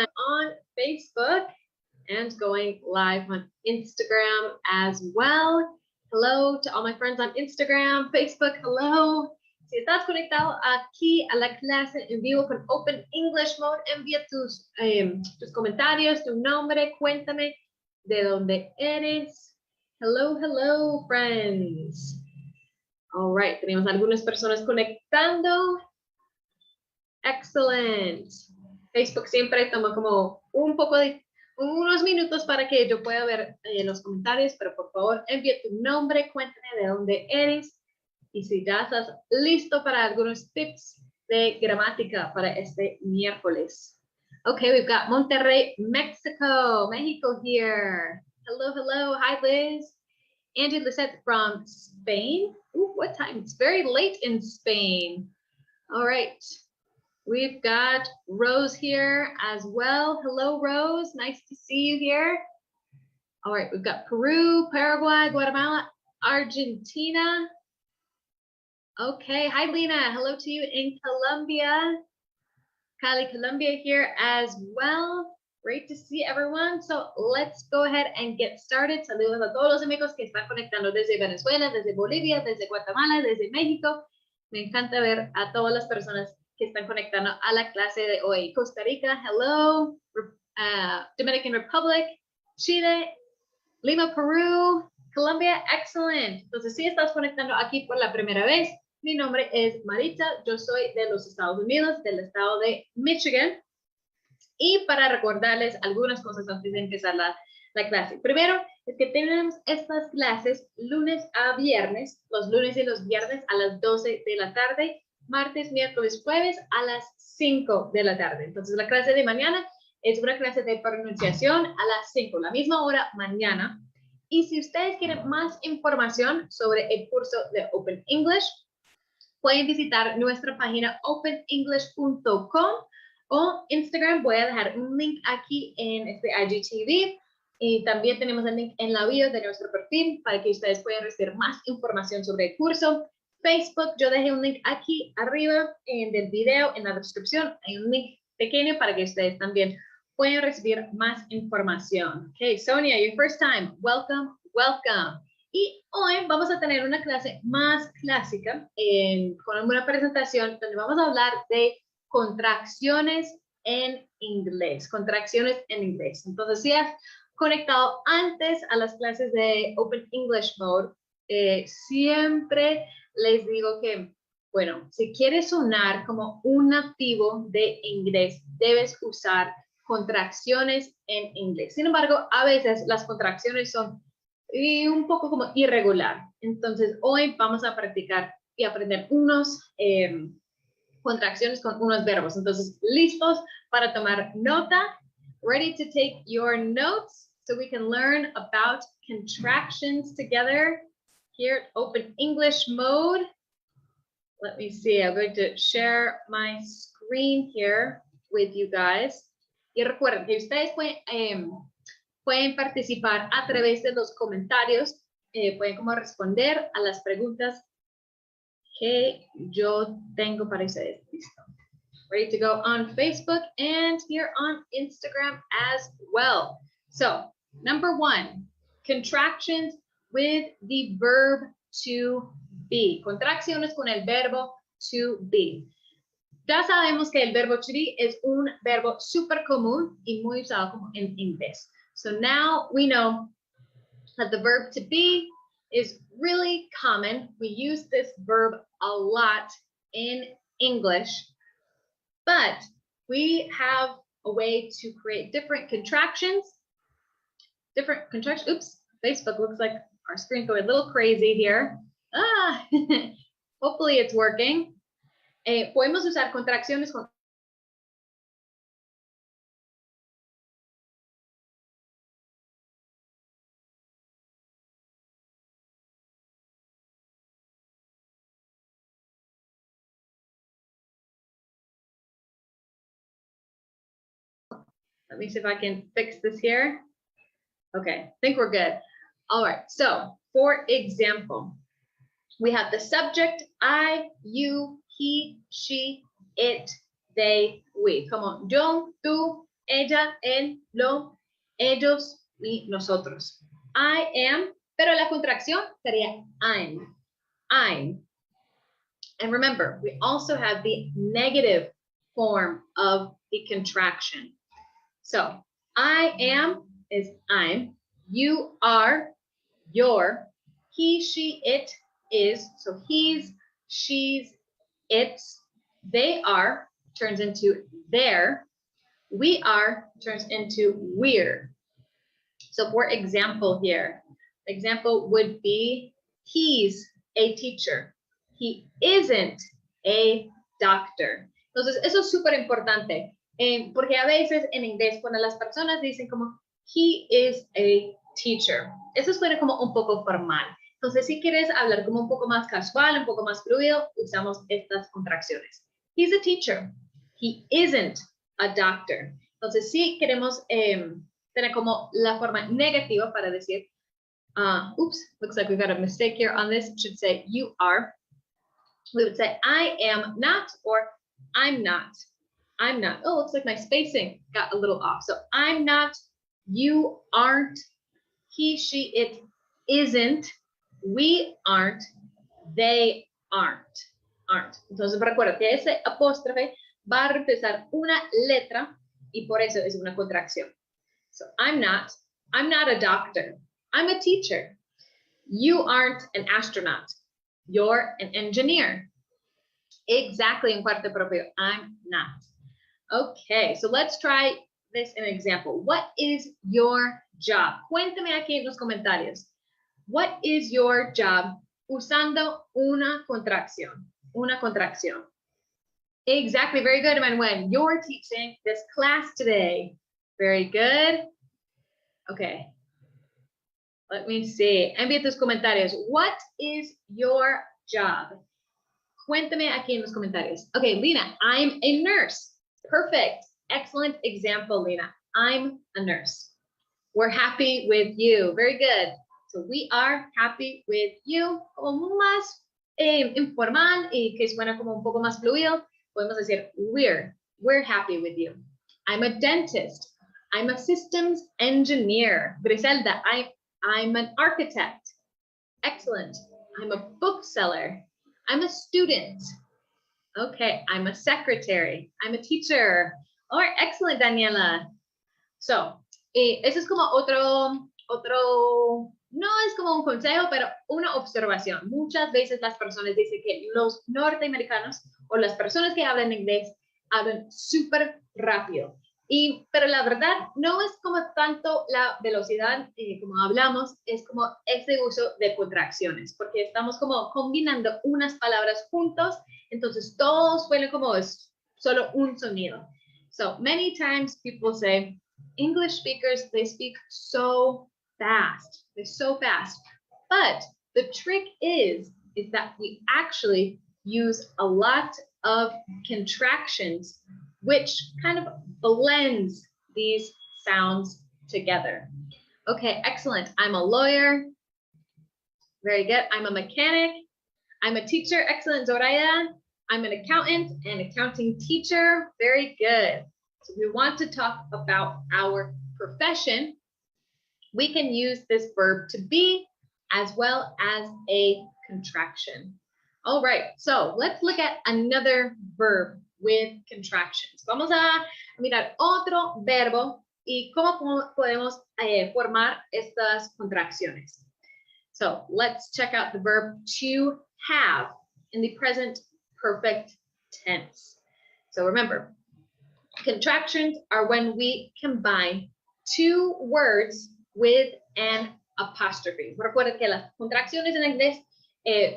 on Facebook and going live on Instagram as well. Hello to all my friends on Instagram, Facebook, hello. Si estás conectado aquí a la clase en vivo con Open English Mode, envía tus comentarios, tu nombre, cuéntame de dónde eres. Hello, hello, friends. All right, tenemos algunas personas conectando. Excellent. Facebook siempre toma como unos minutos para que yo pueda ver los comentarios, pero por favor envía tu nombre, cuéntame de dónde eres y si ya estás listo para algunos tips de gramática para este miércoles. Okay, we've got Monterrey, Mexico here. Hello, hello. Hi, Liz. Angie Lisette from Spain. Ooh, what time? It's very late in Spain. All right. We've got Rose here as well. Hello, Rose. Nice to see you here. All right, we've got Peru, Paraguay, Guatemala, Argentina. Okay, hi, Lena. Hello to you in Colombia. Cali, Colombia here as well. Great to see everyone. So let's go ahead and get started. Saludos a todos los amigos que están conectando desde Venezuela, desde Bolivia, desde Guatemala, desde México. Me encanta ver a todas las personas que están conectando a la clase de hoy. Costa Rica, hello. Dominican Republic, Chile, Lima, Perú, Colombia, excellent. Entonces, si estás conectando aquí por la primera vez, mi nombre es Maritza, yo soy de los Estados Unidos, del estado de Michigan. Y para recordarles algunas cosas antes de empezar la clase. Primero, es que tenemos estas clases lunes a viernes, los lunes y los viernes a las 12 de la tarde, martes, miércoles, jueves a las 5 de la tarde. Entonces, la clase de mañana es una clase de pronunciación a las 5, la misma hora mañana. Y si ustedes quieren más información sobre el curso de Open English, pueden visitar nuestra página openenglish.com o Instagram. Voy a dejar un link aquí en este IGTV. Y también tenemos el link en la bio de nuestro perfil para que ustedes puedan recibir más información sobre el curso. Facebook, yo dejé un link aquí arriba del video, en la descripción. Hay un link pequeño para que ustedes también puedan recibir más información. Okay, Sonia, your first time. Welcome, welcome. Y hoy vamos a tener una clase más clásica con una presentación donde vamos a hablar de contracciones en inglés. Contracciones en inglés. Entonces, si has conectado antes a las clases de Open English Mode, siempre les digo que, bueno, si quieres sonar como un nativo de inglés, debes usar contracciones en inglés. Sin embargo, a veces las contracciones son un poco como irregular. Entonces, hoy vamos a practicar y aprender unos contracciones con unos verbos. Entonces, ¿listos para tomar nota? Ready to take your notes so we can learn about contractions together here at Open English Mode. Let me see, I'm going to share my screen here with you guys. Y recuerden que ustedes pueden participar a través de los comentarios, pueden como responder a las preguntas que yo tengo para ustedes. Listo. Ready to go on Facebook and here on Instagram as well. So, number 1, contractions with the verb to be. Contracciones con el verbo to be. Ya sabemos que el verbo to be es un verbo súper común y muy usado como en inglés. So now we know that the verb to be is really common. We use this verb a lot in English, but we have a way to create different contractions. Oops, Facebook looks like our screen's going a little crazy here. Hopefully it's working. Podemos usar contracciones con Let me see if I can fix this here. Okay, I think we're good. All right, so for example, we have the subject, I, you, he, she, it, they, we. Como yo, tú, ella, él, lo, ellos y nosotros. I am, pero la contracción sería I'm. I'm. And remember, we also have the negative form of the contraction. So I am is I'm, you are, your, he, she, it is, so he's, she's, it's, they are turns into their, we are turns into we're. So for example here, example would be he's a teacher. He isn't a doctor. Entonces, eso es súper importante, porque a veces en inglés cuando las personas dicen como he is a teacher, eso suena como un poco formal. Entonces, si quieres hablar como un poco más casual, un poco más fluido, usamos estas contracciones. He's a teacher. He isn't a doctor. Entonces, si queremos tener como la forma negativa para decir, oops, looks like we got a mistake here on this. It should say you are. We would say I am not or I'm not. I'm not. Oh, looks like my spacing got a little off. So I'm not, you aren't, he, she, it isn't, we aren't, they aren't. Entonces recuerda que ese apóstrofe va a reemplazar una letra y por eso es una contracción. So I'm not a doctor. I'm a teacher. You aren't an astronaut. You're an engineer. Exactly, en parte propio. I'm not. Okay, so let's try this in an example. What is your job? Cuéntame aquí en los comentarios. What is your job usando una contracción? Una contracción. Exactly, very good, Manuel. You're teaching this class today. Very good. Okay. Let me see. Envía tus comentarios. What is your job? Cuéntame aquí en los comentarios. Okay, Lena, I'm a nurse. Perfect. Excellent example, Lena. I'm a nurse. We're happy with you. Very good. So we are happy with you. Como más informal y que suena como un poco más fluido, podemos decir we're happy with you. I'm a dentist. I'm a systems engineer. Griselda, I'm an architect. Excellent. I'm a bookseller. I'm a student. Okay, I'm a secretary. I'm a teacher. All right, excellent, Daniela. So, eso es como otro, no es como un consejo, pero una observación. Muchas veces las personas dicen que los norteamericanos o las personas que hablan inglés hablan súper rápido. Pero la verdad no es como tanto la velocidad como hablamos, es como ese uso de contracciones, porque estamos como combinando unas palabras juntos, entonces todo suena como es solo un sonido. So many times people say, English speakers, they speak so fast. They're so fast. But the trick is that we actually use a lot of contractions which kind of blends these sounds together. Okay, excellent. I'm a lawyer. Very good. I'm a mechanic. I'm a teacher. Excellent, Zoraya. I'm an accountant and accounting teacher. Very good. So we want to talk about our profession. We can use this verb to be as well as a contraction. All right, so let's look at another verb with contractions. Vamos a mirar otro verbo y cómo podemos formar estas contracciones. So let's check out the verb to have in the present perfect tense. So remember, contractions are when we combine two words with an apostrophe. Recuerda que las contracciones en inglés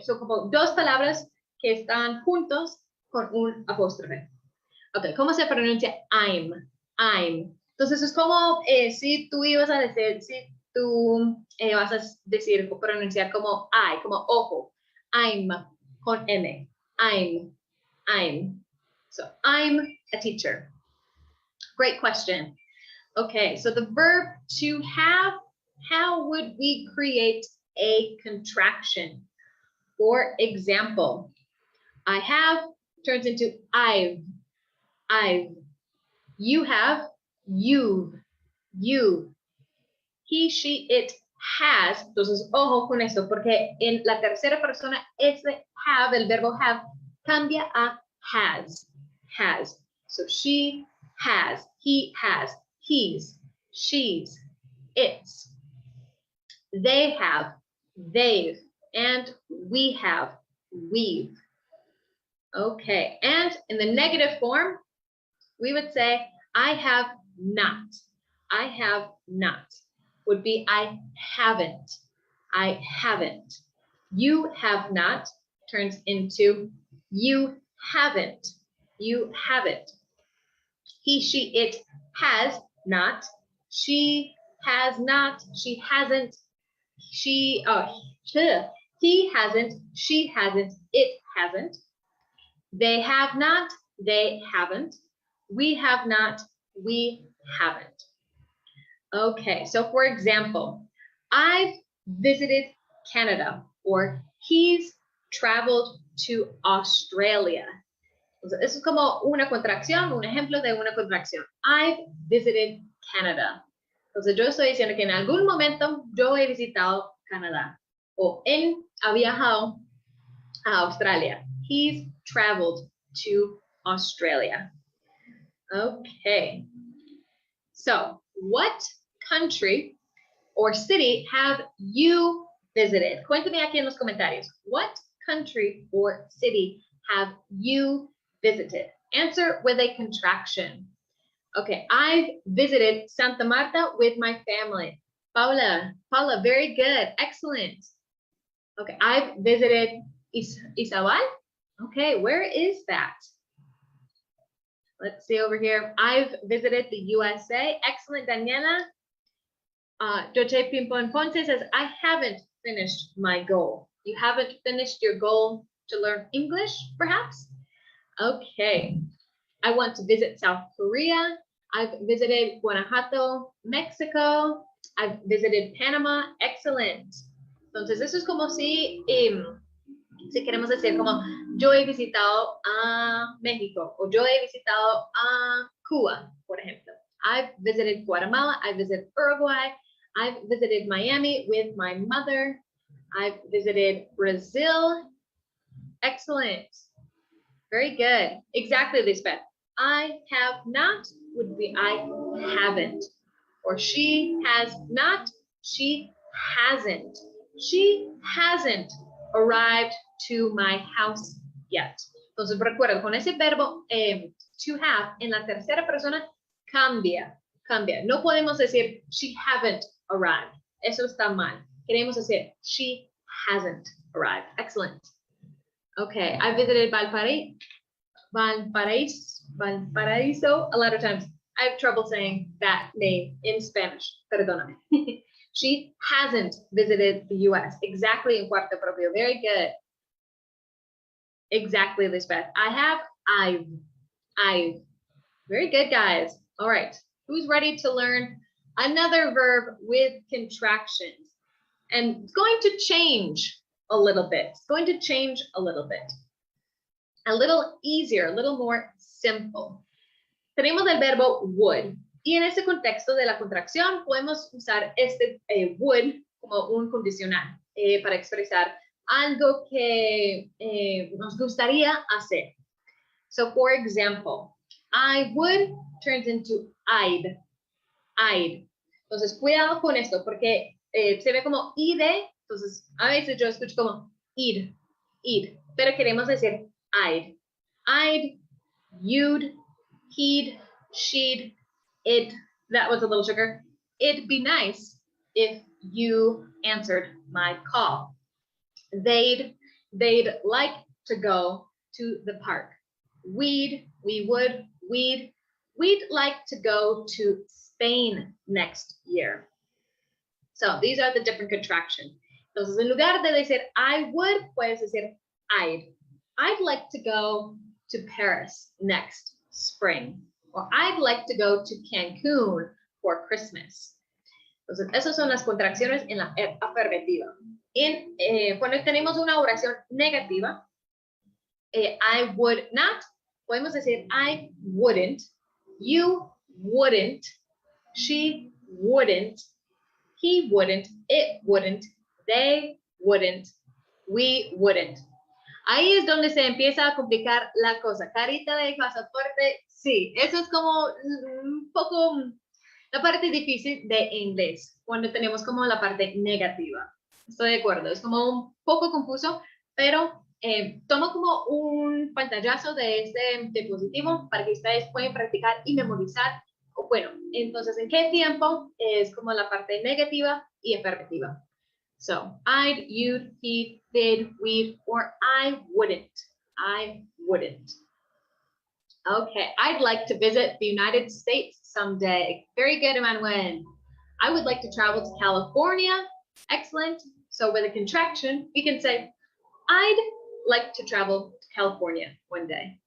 son como dos palabras que están juntos con un apóstrofe. Ok, ¿cómo se pronuncia I'm? I'm. Entonces es como si tú ibas a decir, si tú vas a decir o pronunciar como I, como ojo. I'm con M. I'm. So I'm a teacher. Great question. Okay, so the verb to have, how would we create a contraction? For example, I have turns into I've. You have, you've, you. He, she, it has. Entonces, ojo con esto, porque en la tercera persona, ese have, el verbo have, cambia a has. Has. So she has, he has, he's, she's, it's. They have, they've, and we have, we've. Okay, and in the negative form, we would say, I have not. I have not would be I haven't. I haven't. You have not turns into you haven't. You haven't. He, she, it has not. She has not. She hasn't. He hasn't. She hasn't. It hasn't. They have not. They haven't. We have not. We haven't. Okay, so for example, I've visited Canada, or he's traveled to Australia. Entonces, eso es como una contracción, un ejemplo de una contracción. I've visited Canada. Entonces, yo estoy diciendo que en algún momento yo he visitado Canadá, o él ha viajado a Australia. He's traveled to Australia. Okay. So, what country or city have you visited? Cuéntame aquí en los comentarios. What country or city have you visited? Answer with a contraction. Okay, I've visited Santa Marta with my family. Paula, very good, excellent. Okay, I've visited Izabal. Okay, where is that? Let's see over here. I've visited the USA. Excellent, Daniela. Joche Pimpon Ponce says, I haven't finished my goal. You haven't finished your goal to learn English, perhaps? Okay. I want to visit South Korea. I've visited Guanajuato, Mexico. I've visited Panama. Excellent. Entonces, eso es como si queremos decir como yo he visitado a México o yo he visitado a Cuba, por ejemplo. I've visited Guatemala. I've visited Uruguay. I've visited Miami with my mother. I've visited Brazil. Excellent. Very good. Exactly, Lisbeth. I have not would be I haven't. Or she has not, she hasn't. She hasn't arrived to my house yet. Entonces, recuerda, con ese verbo to have en la tercera persona cambia. No podemos decir she haven't arrived. Eso está mal. Queremos decir she hasn't arrived. Excellent. Okay, I visited Valparaiso a lot of times. I have trouble saying that name in Spanish. Perdóname. She hasn't visited the US. Exactly, en cuarto propio. Very good. Exactly, Lisbeth. I've. Very good, guys. All right. Who's ready to learn another verb with contractions? And it's going to change a little bit. It's going to change a little bit. A little easier, a little more simple. Tenemos el verbo would. Y en ese contexto de la contracción podemos usar este would como un condicional para expresar algo que nos gustaría hacer. So, for example, I would turns into I'd. Entonces, cuidado con esto porque se ve como id. Entonces, a veces yo escucho como id, pero queremos decir I'd, you'd, he'd, she'd, it. That was a little sugar. It'd be nice if you answered my call. They'd like to go to the park. We would, we'd like to go to Spain next year. So these are the different contractions. Entonces, en lugar de decir I would, puedes decir I'd like to go to Paris next spring. Or I'd like to go to Cancun for Christmas. Entonces, esas son las contracciones en la afirmativa. Cuando tenemos una oración negativa, I would not, podemos decir I wouldn't, you wouldn't, she wouldn't, he wouldn't, it wouldn't, they wouldn't, we wouldn't. Ahí es donde se empieza a complicar la cosa. Carita de pasaporte, sí, eso es como un poco la parte difícil de inglés, cuando tenemos como la parte negativa. Estoy de acuerdo, es como un poco confuso, pero tomo como un pantallazo de este dispositivo para que ustedes puedan practicar y memorizar. Bueno, entonces, ¿en qué tiempo es como la parte negativa y afirmativa? So, I'd, you'd, he'd, they'd, we'd, or I wouldn't. I wouldn't. Okay, I'd like to visit the United States someday. Very good, Emmanuel. I would like to travel to California. Excellent. So with a contraction, we can say, I'd like to travel to California one day.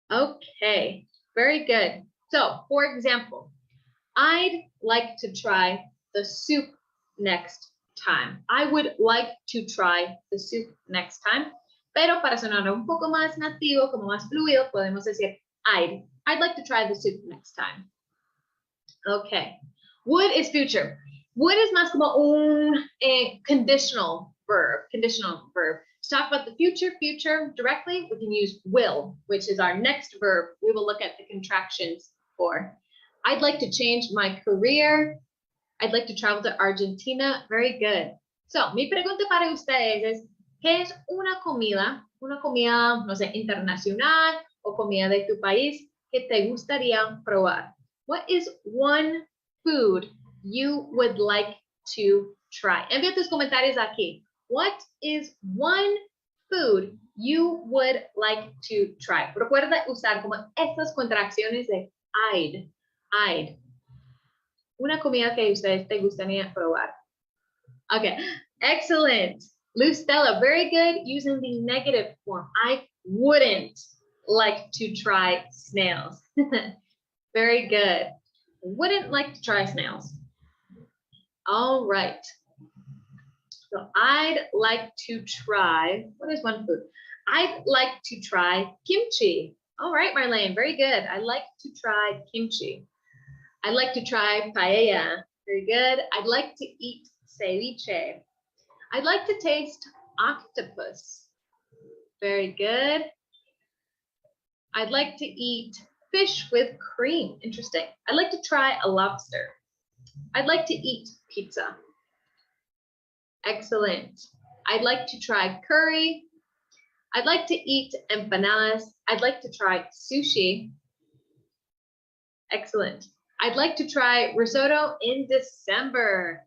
Okay, very good. So, for example, I'd like to try the soup next time. I would like to try the soup next time. Pero para sonar un poco más nativo, como más fluido, podemos decir I'd like to try the soup next time. Okay. Would is future. Would is más como un conditional verb. Conditional verb. To talk about the future directly, we can use will, which is our next verb. We will look at the contractions for. I'd like to change my career. I'd like to travel to Argentina. Very good. So, mi pregunta para ustedes es, ¿qué es una comida, no sé, internacional o comida de tu país que te gustaría probar? What is one food you would like to try? Envía tus comentarios aquí. What is one food you would like to try? Recuerda usar como estas contracciones de I'd. Una comida que ustedes te gustaría probar. Okay, excellent. Lustella, very good using the negative form. I wouldn't like to try snails. Very good. Wouldn't like to try snails. All right. So I'd like to try, what is one food? I'd like to try kimchi. All right, Marlene, very good. I'd like to try kimchi. I'd like to try paella. Very good. I'd like to eat ceviche. I'd like to taste octopus. Very good. I'd like to eat fish with cream. Interesting. I'd like to try a lobster. I'd like to eat pizza. Excellent. I'd like to try curry. I'd like to eat empanadas. I'd like to try sushi. Excellent. I'd like to try risotto in December.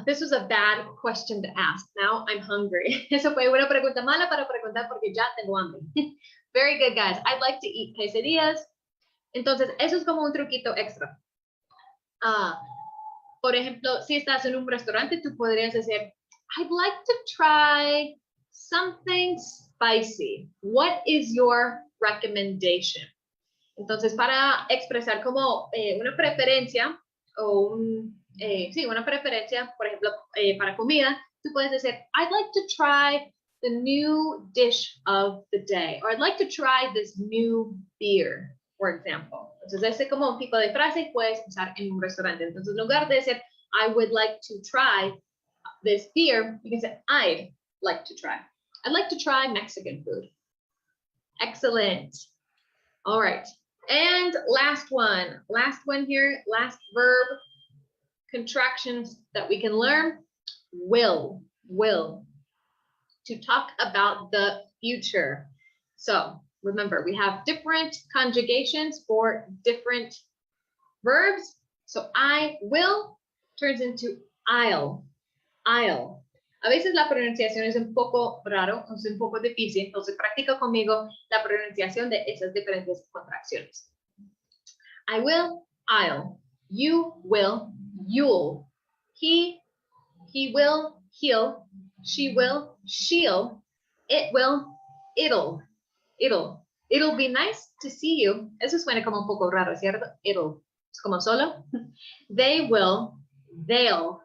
This was a bad question to ask. Now I'm hungry. Eso fue una pregunta mala para preguntar porque ya tengo hambre. Very good, guys. I'd like to eat quesadillas. Entonces, eso es como un truquito extra. Por ejemplo, si estás en un restaurante, tú podrías decir, I'd like to try something spicy. What is your recommendation? Entonces, para expresar como una preferencia o una preferencia, por ejemplo, para comida, tú puedes decir, I'd like to try the new dish of the day, or I'd like to try this new beer, for example. Entonces, ese como un tipo de frase puedes usar en un restaurante. Entonces, en lugar de decir, I would like to try this beer, you can say, I'd like to try. I'd like to try Mexican food. Excellent. All right. And last one here, last verb, contractions that we can learn, will. To talk about the future. So remember, we have different conjugations for different verbs. So I will turns into I'll. A veces la pronunciación es un poco raro, es un poco difícil, entonces practica conmigo la pronunciación de esas diferentes contracciones. I will, I'll. You will, you'll. He will, he'll. She will, she'll. It will, it'll. It'll be nice to see you. Eso suena como un poco raro, ¿cierto? It'll. Es como solo. They will, they'll.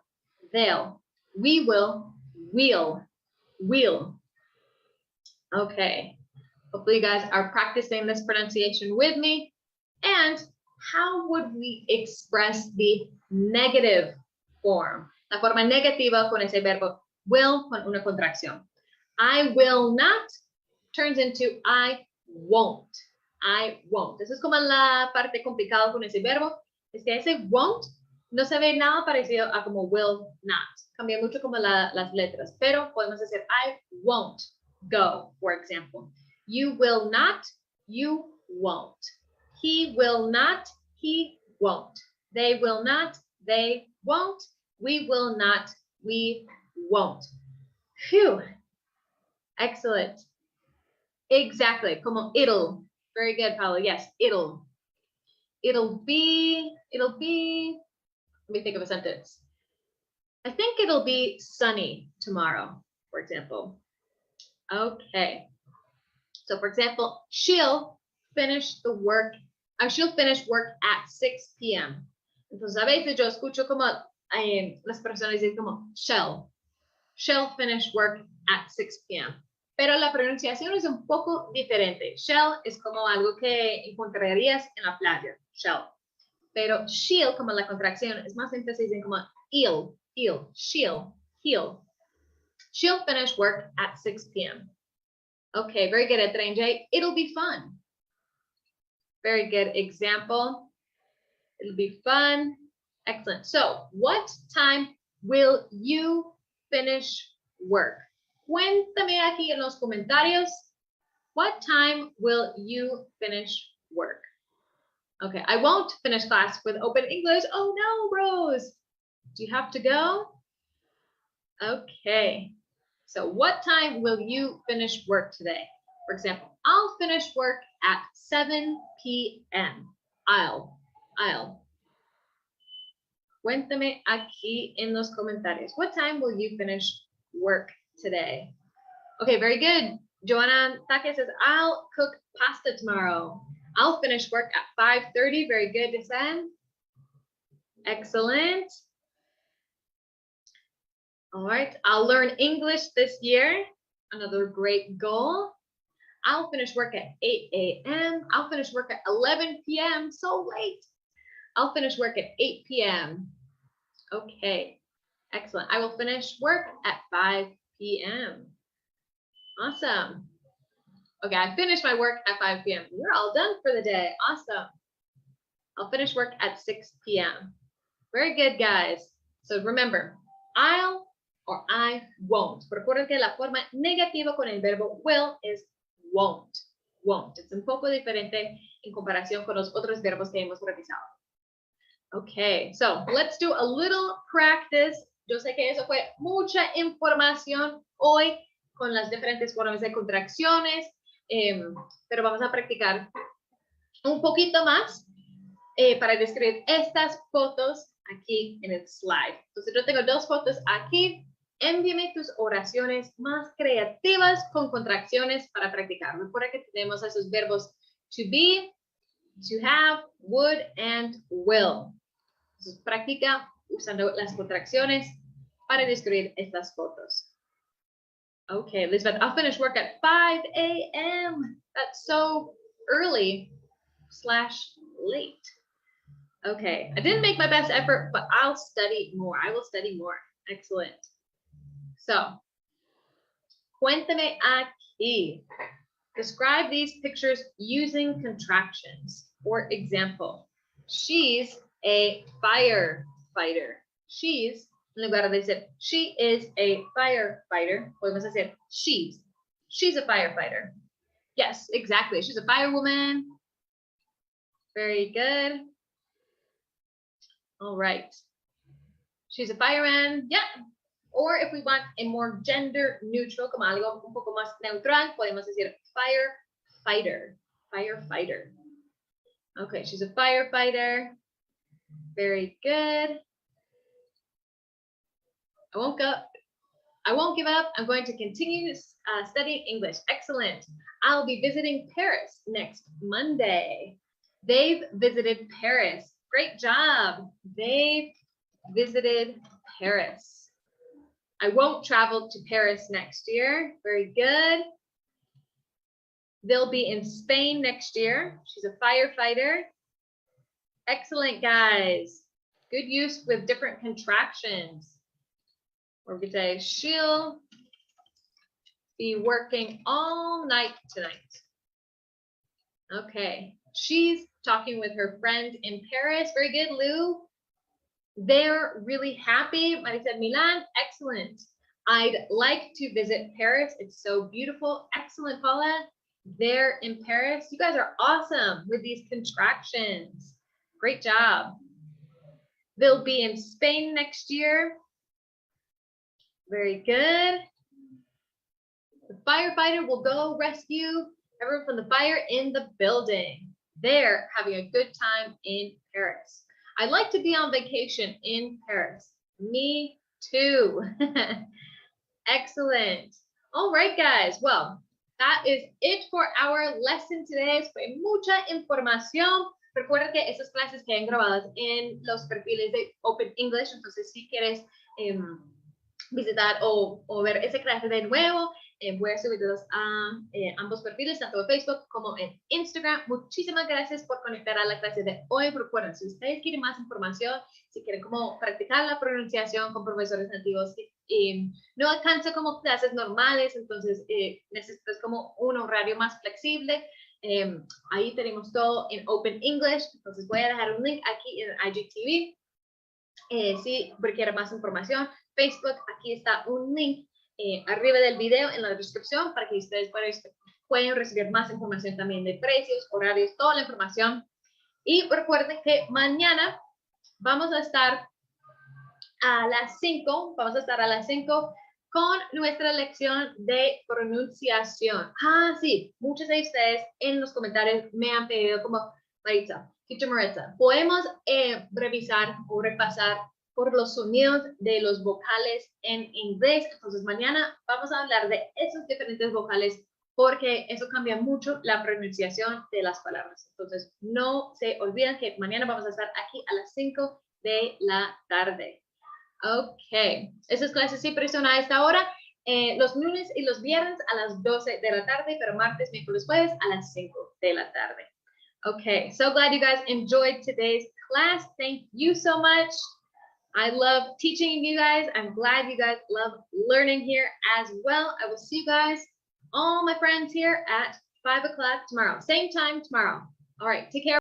We will, we'll. Okay. Hopefully you guys are practicing this pronunciation with me. And how would we express the negative form? La forma negativa con ese verbo will con una contracción. I will not turns into I won't. I won't. Eso es como la parte complicada con ese verbo. Es que ese won't no se ve nada parecido a como will not. Cambia mucho como las letras. Pero podemos decir I won't go, for example. You will not, you won't. He will not, he won't. They will not, they won't. We will not, we won't. Phew. Excellent. Exactly. Como it'll. Very good, Paolo. Yes, it'll. It'll be, let me think of a sentence. I think it'll be sunny tomorrow, for example. Okay. So for example, she'll finish work at 6 p.m. Entonces a veces yo escucho como las personas dicen como she'll finish work at 6 p.m. Pero la pronunciación es un poco diferente. Shell es como algo que encontrarías en la playa, shell. Pero she'll, como la contracción, es más énfasis en como she'll, he'll. She'll finish work at 6 p.m. Okay, very good, Entre. It'll be fun. Very good example. It'll be fun. Excellent. So, what time will you finish work? Cuéntame aquí en los comentarios. What time will you finish work? Okay, I won't finish class with open English. Oh no, Rose. Do you have to go? Okay. So what time will you finish work today? For example, I'll finish work at 7 p.m. I'll. Cuéntame aquí en los comentarios. What time will you finish work today? Okay, very good. Joanna Take says, I'll cook pasta tomorrow. I'll finish work at 5:30. Very good, Desan. Excellent. All right, I'll learn English this year. Another great goal. I'll finish work at 8 a.m. I'll finish work at 11 p.m. So late. I'll finish work at 8 p.m. Okay, excellent. I will finish work at 5 p.m. Awesome. Okay, I finished my work at 5 p.m. You're all done for the day. Awesome. I'll finish work at 6 p.m. Very good, guys. So remember, I'll or I won't. Recuerden que la forma negativa con el verbo will is won't. Won't. It's un poco diferente en comparación con los otros verbos que hemos revisado. Okay, so let's do a little practice. Yo sé que eso fue mucha información hoy con las diferentes formas de contracciones, pero vamos a practicar un poquito más para describir estas fotos aquí en el slide. Entonces yo tengo dos fotos aquí. Envíame tus oraciones más creativas con contracciones para practicar. Recuerda que tenemos esos verbos to be, to have, would, and will. Entonces practica usando las contracciones para describir estas fotos. Okay, Elizabeth, I'll finish work at 5 a.m. That's so early / late. Okay, I didn't make my best effort, but I'll study more. I will study more. Excellent. So, cuéntame aquí. Describe these pictures using contractions. For example, she's a firefighter. She's, en lugar de decir, she is a firefighter, podemos decir, she's a firefighter. Yes, exactly. She's a firewoman. Very good. All right. She's a fireman. Yeah. Or if we want a more gender neutral, como algo un poco más neutral, podemos decir firefighter. Firefighter. Okay, she's a firefighter. Very good. I won't give up. I'm going to continue studying English. Excellent. I'll be visiting Paris next Monday. They've visited Paris. Great job. They've visited Paris. I won't travel to Paris next year. Very good. They'll be in Spain next year. She's a firefighter. Excellent, guys. Good use with different contractions. Or we could say, she'll be working all night tonight. Okay. She's talking with her friend in Paris. Very good, Lou. They're really happy. Marisa Milan, excellent. I'd like to visit Paris. It's so beautiful. Excellent, Paula. They're in Paris. You guys are awesome with these contractions. Great job. They'll be in Spain next year. Very good. The firefighter will go rescue everyone from the fire in the building. They're having a good time in Paris. I'd like to be on vacation in Paris. Me too. Excellent. All right, guys. Well, that is it for our lesson today. Fue mucha información. Recuerda que estas clases quedan grabadas en los perfiles de Open English. Entonces, si quieres visitar o ver esa clase de nuevo, voy a subirlos a ambos perfiles, tanto en Facebook como en Instagram. Muchísimas gracias por conectar a la clase de hoy. Recuerden, si ustedes quieren más información, si quieren como practicar la pronunciación con profesores nativos, no alcanza como clases normales, entonces necesitas como un horario más flexible. Ahí tenemos todo en Open English, entonces voy a dejar un link aquí en IGTV. Si requiere más información, Facebook, aquí está un link arriba del video en la descripción para que ustedes puedan recibir más información también de precios, horarios, toda la información. Y recuerden que mañana vamos a estar a las 5, con nuestra lección de pronunciación. Ah, sí, muchos de ustedes en los comentarios me han pedido como, Teacher Maritza, podemos revisar o repasar por los sonidos de los vocales en inglés. Entonces mañana vamos a hablar de esos diferentes vocales porque eso cambia mucho la pronunciación de las palabras. Entonces no se olviden que mañana vamos a estar aquí a las 5 de la tarde. Ok, esas clases siempre son a esta hora, los lunes y los viernes a las 12 de la tarde, pero martes, miércoles, jueves a las 5 de la tarde. Okay, so glad you guys enjoyed today's class. Thank you so much. I love teaching you guys. I'm glad you guys love learning here as well. I will see you guys, all my friends here at 5 o'clock tomorrow. Same time tomorrow. All right, take care.